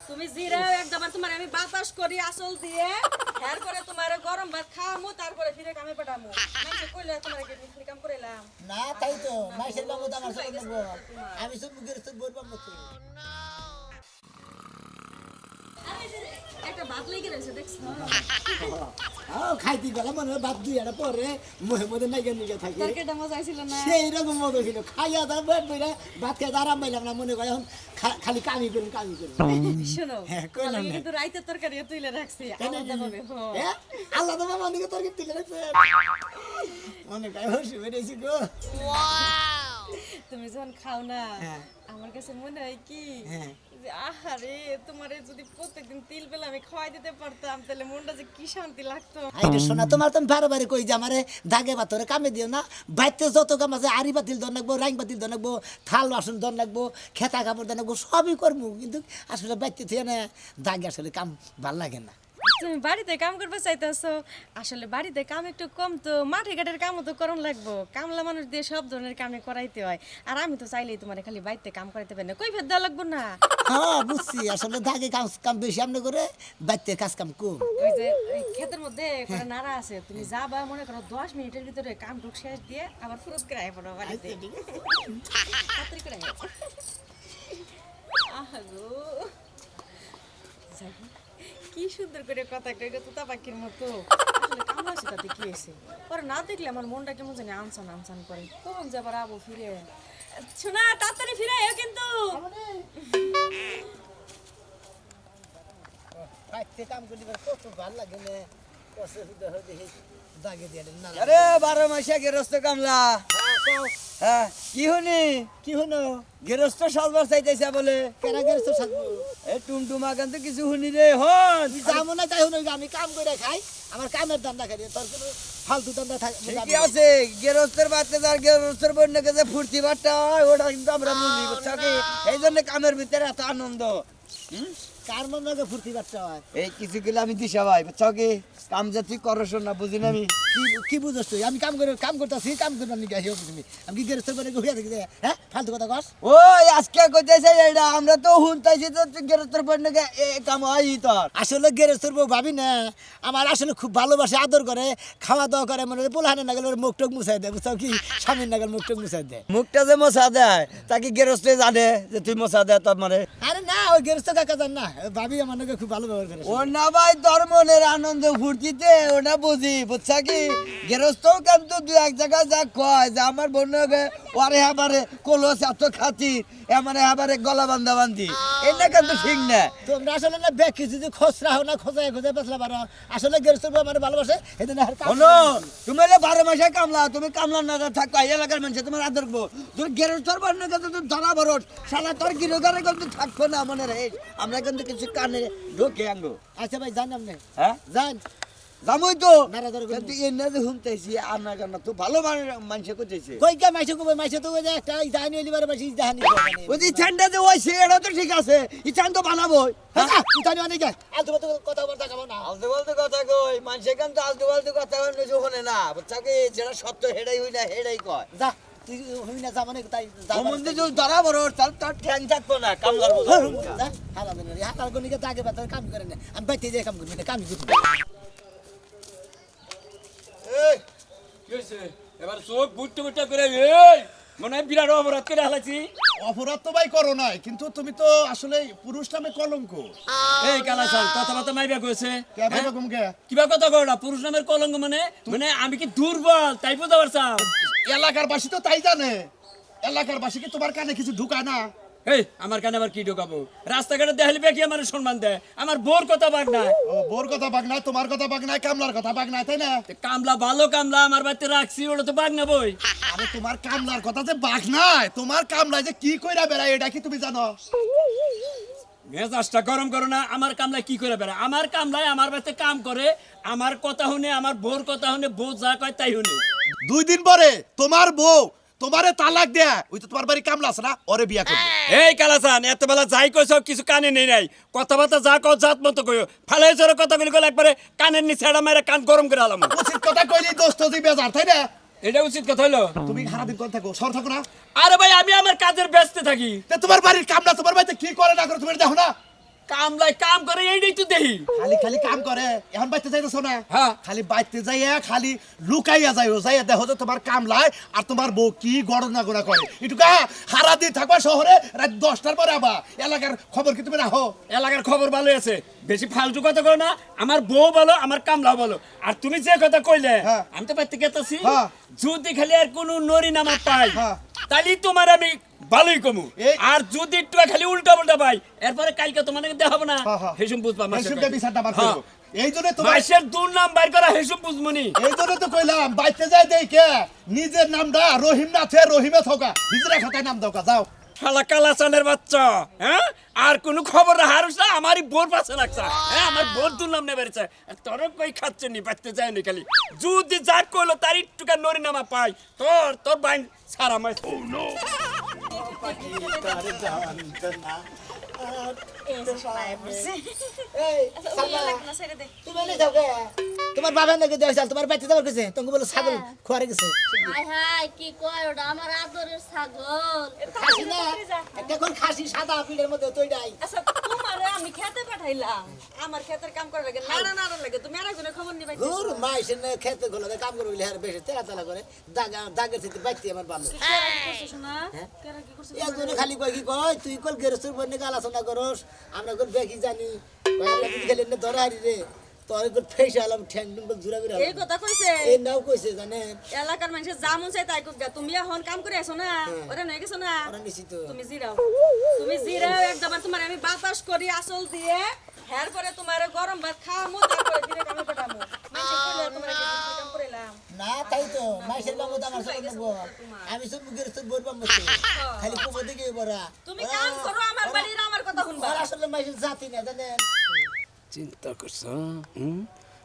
তুমি জিরা একবার তোমার আমি বাতাস করি আসল দিয়ে হের করে তোমার গরম ভাত খাওয়ামু তারপরে ফিরে কামে পাঠামু মানে কইলে তোমার কি ফিরে কাম কইলাম না তাই তো মাইশের বাবু তো আমার সাথে লাগবো আমি সব মুখের সব বলবাম না তো একটা ভাত লেগে রয়েছে দেখছো খাইতে গেলাম মানে বাদ দুই একটা পরে মধ্যে নাই গেলে থাকি তরকারিটা মজা ছিল না সেই রকম মজা ছিল খাইয়া দাম বেড বইরা ভাত খেয়ে আরাম পাইলাম না মনে করে এখন খালি কামি করুন শোনো হ্যাঁ, কইলাম আমি না। কিন্তু রাইতে তরকারি তুলে রাখছি আলাদা ভাবে আল্লাহ তোমার মনে তরকারি তুলে রাখছে মনে গায়ে হসি বেড়েছি গো তুমি যখন খাও না হ্যাঁ। আমার কাছে মনে হয় কি হ্যাঁ। যে আহারে তোমারে যদি প্রত্যেকদিন তিল বেলা আমি খাওয়াই দিতে পারতাম তাহলে মনটা যে কি শান্তি লাগতো আইরে শোনা তোমার তো বারে বারে কই যে আমারে দাগে বাতরে কামে দিও না বাইতে যত কাম আছে আরি বাতিল দন লাগবো রাইং বাতিল দন লাগবো থাল বাসন দন লাগবো খেতা কাপড় দন লাগবো সবই করবো কিন্তু আসলে বাইতে থেকে না দাগে আসলে কাম ভাল লাগে না তুমি বাড়িতে কাম করবে চাইতেছো আসলে বাড়িতে কাম একটু কম তো মাঠে ঘাটের কামও তো করন লাগবো কামলা মানুষ দিয়ে সব ধরনের কামে করাইতে হয় আর আমি তো চাইলেই তোমার খালি বাড়িতে কাম করাইতে পারি না কই ফের দেওয়া লাগবো না হ্যাঁ বুঝছি আসলে দাগে কাম কাম বেশি আমনে করে বাইতে কাজ কাম কম ওই যে ওই ক্ষেতের মধ্যে একটা নাড়া আছে তুমি যাবা মনে করো 10 মিনিটের ভিতরে কাম টুক শেষ দিয়ে আবার ফুরত করে আই পড়ো বাড়িতে তাড়াতাড়ি করে আই। আহা গো যাই হোক, কি সুন্দর করে কথা কইলো তোতা পাখির মতো আসলে কামলা আছে তাতে কি হয়েছে পরে না দেখলে আমার মনটা কেমন জানি আনসান আনসান করে কখন যাবার আবো ফিরে শোনা তাড়াতাড়ি ফিরে এও কিন্তু বাইতে কাম করতে কত ভাল লাগে না কষ্ট সুদা হয়ে দাগে দিয়ে না আরে 12 মাসে গেরস্ত কামলা হ্যাঁ কি হনি কি হলো গেরস্ত সাজবার চাইতেছে বলে কেনা গেছে থাকবো এ টুমটুমা গান তো কিছু শুনি রে হন যাবো না তাই হলো আমি কাম করে খাই আমার কামের দান্দা খাই তোর কোনো ফালতু দান্দা থাকে ঠিকই আছে গেরস্তের বাচ্চা যার গেরস্তের বন্যকে যে ফুর্তি বাট্টা হয় ওটা কিন্তু আমরা বুঝি বুঝছো কি এই জন্য কামের ভিতরে এত আনন্দ হুম? কার মনে ফুর্তি বাচ্চা হয় এই কিছু গেলে আমি দিশা ভাই বুঝছো কি কাম যে তুই করস না বুঝি না আমি কি বুঝছ তুই আমি কাম করতেছি কাম করবার নিয়ে আসি তুমি আমি কি গেরস্ত করে ঘুরিয়া দেখি হ্যাঁ ফালতু কথা কস ওই আজকে কইতেছে এটা আমরা তো হুনতাইছি তো গেরস্তের বন্যকে এ কাম হয় তোর আসলে গেরস্তর বউ ভাবি না আমার আসলে খুব ভালোবাসে আদর করে খাওয়া দাওয়া করে মনে পোলাহানে না গেলে মুখ টুক মুছাই দেয় বুঝছো কি স্বামীর না গেলে মুখ টুক মুছাই দেয় মুখটা যে মশা দেয় তাকে গেরস্তে জানে যে তুই মশা দেয় তোর মানে আরে না ওই গেরস্ত কাকা জান না ভাবি আমার নাকি খুব ভালো ব্যবহার করে ও না ভাই তোর মনের আনন্দ ফুর্তিতে ওটা বুঝি বুঝছা কি গেরস্থও কিন্তু দু এক জায়গায় যা কয় যে আমার বোনকে ওরে আবারে কলস এত খাতির এমানে আবারে গলা বান্ধা বান্ধি এটা কিন্তু ঠিক না তোমরা আসলে না ব্যাগ কিছু যদি খসরা হো না খোঁজায় খোঁজায় বেসলা পারো আসলে গেরস্ত বউ আমার ভালোবাসে এদিন আর কাম শোনো তুমি হলে 12 মাসে কামলা তুমি কামলা না থাকো এই এলাকার মানুষ তোমার আদর করবো তুমি গেরস্থর বান্নকে তো ধরা বরট সালা তোর গিরোগারে কিন্তু থাকবো না মনে রে আমরা কিন্তু কিছু কানে ঢোকে আঙ্গো আচ্ছা ভাই জান আপনি হ্যাঁ জান জামুই তো নারা ধরে কিন্তু এনে যে শুনতেছি আপনার জন্য তো ভালো মানুষ করতেছে কই কে মাইছে কই মাইছে তো ওই যে একটা জানি লিবার মাইছে জানি ওই যে ঠান্ডা যে হইছে এটা তো ঠিক আছে এই চান তো বানাবো জানি অনেক আলতু বাতু কথা বলতে যাবো না আলতু বলতে কথা কই মানুষে কিন্তু আলতু বলতে কথা হইলে যখন না বুঝছা কি যেটা সত্য হেডাই হই না হেডাই কয় যা তুই হই না যাবো না তাই মন্দির যদি ধরা বড় তাহলে তোর ঠ্যাং থাকবো না কাম করবো যা হালা দেন হালার গনিকে দাগে বাতার কাম করে না আমি বাইতে যাই কাম করবি না কামই করবি এই কি হইছে এবার চোখ বুট্টু বুট্টা করে এই মনে হয় বিরাট অপরাধ করে হালাইছি অপরাধ তো ভাই করো নাই কিন্তু তুমি তো আসলে পুরুষ নামে কলঙ্ক এই কালাসান কথাবার্তা মাইবা কইছে কে ভাই রকম কে কিবা কথা কও না পুরুষ নামের কলঙ্ক মানে মানে আমি কি দুর্বল তাই বুঝতে পারছাম এলাকার বাসী তো তাই জানে এলাকার বাসী কি তোমার কানে কিছু ঢুকায় না এই আমার কানে আবার কি ঢোকাবো রাস্তাঘাটে দেখালি বেকি আমার সম্মান দেয় আমার বোর কথা বাগ নাই ও বোর কথা বাগ নাই তোমার কথা বাগ নাই কামলার কথা বাগ নাই তাই না কামলা ভালো কামলা আমার বাড়িতে রাখছি ওটা তো বাগ না বই আরে তোমার কামলার কথা যে বাগ নাই তোমার কামলায় যে কি কইরা বেড়ায় এটা কি তুমি জানো মেজাজটা গরম করো না আমার কামলায় কি করে বেড়া আমার কামলায় আমার বাড়িতে কাম করে আমার কথা শুনে আমার বোর কথা শুনে বউ যা কয় তাই শুনে 2 দিন পরে তোমার বউ তোমারে তালাক দেয়া ওই তো তোমার বাড়ি কামলা আছে না ওরে বিয়া করবে এই কালাসান এত বেলা যাই কইছ কিছু কানে নেই নাই কথাবার্তা যা কও জাত মতো কইও ফালাই জোরে কথা বলি গেলে একবারে কানের নিচে এড়া মেরে কান গরম করে আলাম উচিত কথা কইলি দোস্ত তুই বেজার তাই না এটা উচিত কথা হইলো তুমি সারাদিন কোন থাকো সর থাকো না আরে ভাই আমি আমার কাজের ব্যস্ত থাকি তে তোমার বাড়ির কামলা তোমার বাড়িতে কি করে না করে তুমি দেখো না কামলাই কাম করে এইটাই তো দেখি খালি খালি কাম করে এখন বাইতে যাইতেছো না হ্যাঁ। খালি বাইতে যাইয়া খালি লুকাইয়া যাইও যাইয়া দেখো যে তোমার কামলায় আর তোমার বউ কি গণনা গোনা করে এটুকা সারা দিন থাকবা শহরে রাত 10টার পরে আবার এলাকার খবর কি তুমি রাখো এলাকার খবর ভালো আছে বেশি ফালতু কথা কই না আমার বউ বলো আমার কামলা বলো আর তুমি যে কথা কইলে হ্যাঁ। আমি তো বাইতে গেতাছি হ্যাঁ। যদি খালি আর কোনো নরি নামা পাই হ্যাঁ। তাহলে তোমার আমি ভালোই কমু এই- আর যদি একটু খালি উল্টা পাল্টা পাই এরপরে কালকে তোমার দেখাবো না হ্যাঁ, হ্যাঁ। হেসুম বুঝবা এইসবটা বিচারটা বার করবো এই জন্য তোমার মাসের দুর্নাম বাইর করা হেসুম বুঝমনি এই জন্য তো কইলাম বাইতে যাই দেই কে নিজের নামটা রহিম না থে রহিমে থাকা হিজরা খাতায় নাম দাও যাও শালা কালাচানের বাচ্চা হ্যাঁ আর কোনো খবর হারুস না আমারই বোর পাশে লাগছে হ্যাঁ আমার বোর দুর্নাম নেবে তোর কই খাচ্ছে নি বাঁচতে যায় নি খালি যদি যা কইলো তার একটুকা নরি নামা পাই তোর বাইন সারা মাই তুমি এনে যাও গে তোমার বাবা নাকি দেওয়া তোমার বাইতে যাবার গেছে তোমাকে বলো ছাগল খোয়ারে গেছে হাই হাই কি কয় ওটা আমার আদরের ছাগল খাসি না একটা কোন খাসি সাদা পিলের মধ্যে তৈডাই আচ্ছা তোমারে আমি খেতে পাঠাইলাম আমার ক্ষেতের কাম করা লাগে নাড়া নাড়া লাগে তুমি আরেকজনের খবর নিবে দূর মাইসে না খেতে গেলো কাম করে গেলে আর বেশি তেলা তেলা করে দাগের থেকে বাইতে আমার ভালো শোনা কেরা কি করছে একজনে খালি কয় কি কয় তুই কল গেরস্তুর বন্যে আলোচনা করস আমরা কল বেকি জানি কয় আমরা কিন্তু খেলে না ধরা হারি রে তোর কল ফেসে আলাম ঠ্যাং টুং জুরা করে এই কথা কইছে এই নাও কইছে জানেন এলাকার মানুষের যা মন চাই তাই করবে তুমি এখন কাম করে আছো না ওরা নয় গেছো না ওরা নিশ্চিত তুমি জিরাও একবার তোমার আমি বাতাস করি আসল দিয়ে হের পরে তোমার গরম ভাত খাওয়ামু তারপরে ফিরে কামে পাঠামু মানুষ কইলে তোমার কি কাম করিলাম না তাই তো মাইসের বাবু তো আমার সঙ্গে নেবো আমি সব গেরস্তুর বলবাম মতো খালি কুমো দিকে বড়া তুমি কাম করো আমার বাড়ির আমার কথা শুনবা আর আসলে মাইসের জাতি না জানেন চিন্তা করছ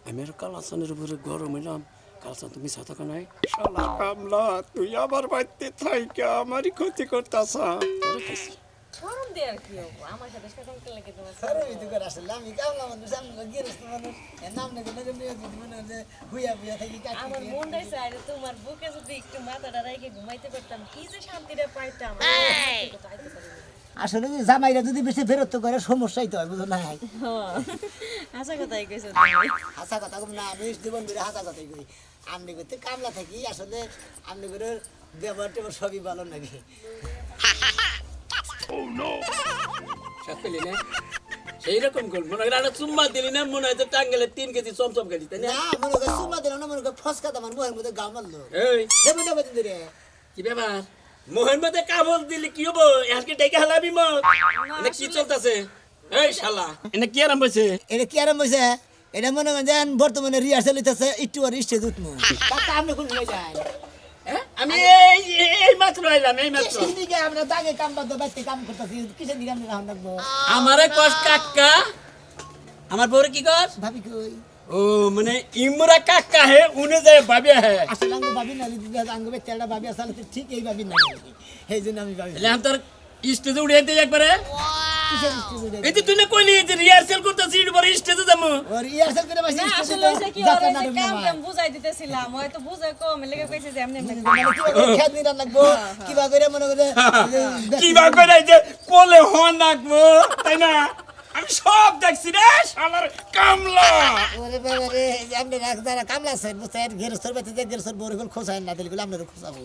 আমি আর কালাচানের উপরে গরম হইলাম কালচান তুমি সাথে নাই শালা কামলা তুই আমার বাড়িতে থাইকা আমারই ক্ষতি করতাছা গরম দিয়ে আর কি হবো আমার সাথে সাথে লাগে তোমার আরে এই তো করে আসলে আমি কামলা মানুষ আমি গেরস্তু মানুষ এর নাম নাকি নাকি নিয়ে যদি মনে হয় যে হুইয়া হুইয়া থাকি কাকি আমার মন চাইছে আরে তোমার বুকে যদি একটু মাথাটা রাইখে ঘুমাইতে পারতাম কি যে শান্তিটা পাইতাম আসলে জামাইরা যদি বেশি ফেরত করে সমস্যাই তো হয় বুঝো না আশা কথাই কইছো হাসা কথা কম না আমি জীবন ধরে হাসা কথাই করি আমনি করতে কামলা থাকি আসলে আমনি করে ব্যবহার টেবহার সবই ভালো নাকি পেলি না সেই রকম কর মনে হয় একটা চুম্মা দিলি না মনে হয় যে টাঙ্গেলে 3 কেজি চমচম গেলি তাই না না মনে করে সুমা দিল না মনে করে ফসকা আমার মুহের মধ্যে গা মারলো এই সে মনে করে দিলে কি ব্যাপার মোহন মধ্যে কাবল দিলি কি হবো এলকে ডেকে হালাবি মত এনে কি চলতেছে এই শালা এনে কি আরাম হইছে এটা কি আরাম হয়েছে এটা মনে করেন যে বর্তমানে রিহার্সাল হইতেছে একটু আর স্টেজ উঠবো টাকা আপনি কোন হয়ে যায় আমি এই মাত্র আইলাম এই মাত্র কিসের দিকে আমরা দাগে কাম বাদ বাইতে কাম করতেছি কিসের দিকে আমরা রাখুন রাখবো আমারে কষ্ট কাকা আমার বউরে কি কর ভাবি কই ও মানে ইমরা কাকা হে উনি যায় ভাবি হে আসলে আঙ্গ ভাবি না দিদি আঙ্গ বেচারা ভাবি আসলে তো ঠিক এই ভাবি না এই জন্য আমি ভাবি এলে তোর স্টেজে উড়িয়ে দিয়ে একবারে কিসের স্টেজ উঠে এই যে তুই না কইলি যে রিহার্সাল করতেছিস এর পরে স্টেজে যাবো ওর রিহার্সাল করে বসে আসলে হইছে কি ওরে যে কাম কাম বুঝাই দিতেছিলাম হয়তো বুঝাই কম লেগে কইছে যে এমনি এমনি খেত নিরান লাগবো কিবা করে মনে করে কি বা করে যে কোলে হন রাখবো তাই না আমি সব দেখছি রে শালার কামলা ওরে বাবা রে আপনি রাখ দাঁড়া কামলা স্যার বুঝতে গেরস্তর বেঁচে যে গেরস্তর বড় খোঁচায় না দিলে আপনার খোঁচাবো